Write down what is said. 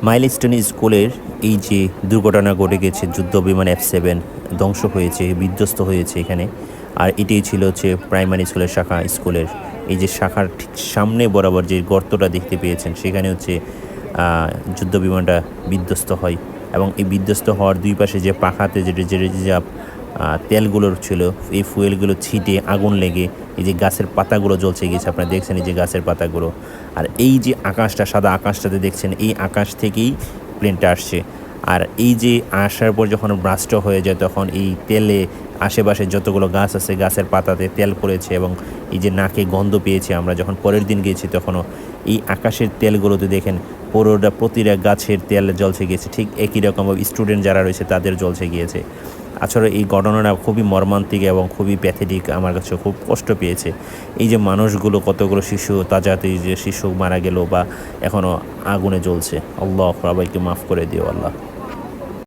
Milestone স্কুলের এই যে দুর্ঘটনা ঘটে গেছে, যুদ্ধ বিমান F-7 ধ্বংস হয়েছে, বিধ্বস্ত হয়েছে এখানে। আর এটাই ছিল হচ্ছে প্রাইমারি স্কুলের শাখা স্কুলের এই যে শাখার ঠিক সামনে বরাবর যে গর্তটা দেখতে পেয়েছেন, সেখানে হচ্ছে যুদ্ধ বিমানটা বিধ্বস্ত হয়। এবং এই বিধ্বস্ত হওয়ার দুই পাশে যে পাখাতে যে তেলগুলো ছিল, এই ফুয়েলগুলো ছিটে আগুন লেগে এই যে গাছের পাতাগুলো জ্বলছে গেছে, আপনারা দেখছেন এই যে গাছের পাতাগুলো। আর এই যে আকাশটা, সাদা আকাশটাতে দেখছেন, এই আকাশ থেকেই প্লেনটা আসছে। আর এই যে আসার পর যখন ব্লাস্ট হয়ে যায়, তখন এই তেলে আশেপাশে যতগুলো গাছ আছে, গাছের পাতাতে তেল পড়েছে এবং এই যে নাকে গন্ধ পেয়েছি আমরা। যখন পরের দিন গিয়েছি তখনও এই আকাশের তেলগুলোতে দেখেন প্রতিটা গাছের তেল জ্বলছে গিয়েছে, ঠিক একই রকমভাবে স্টুডেন্ট যারা রয়েছে তাদের জ্বলছে গিয়েছে। আসলে এই ঘটনাটা খুবই মর্মান্তিক এবং খুবই প্যাথেটিক, আমার কাছে খুব কষ্ট পেয়েছে। এই যে মানুষগুলো, কতগুলো শিশু, তাজাতে যে শিশু মারা গেল বা এখনও আগুনে জ্বলছে। আল্লাহ সবাইকে মাফ করে দিও আল্লাহ।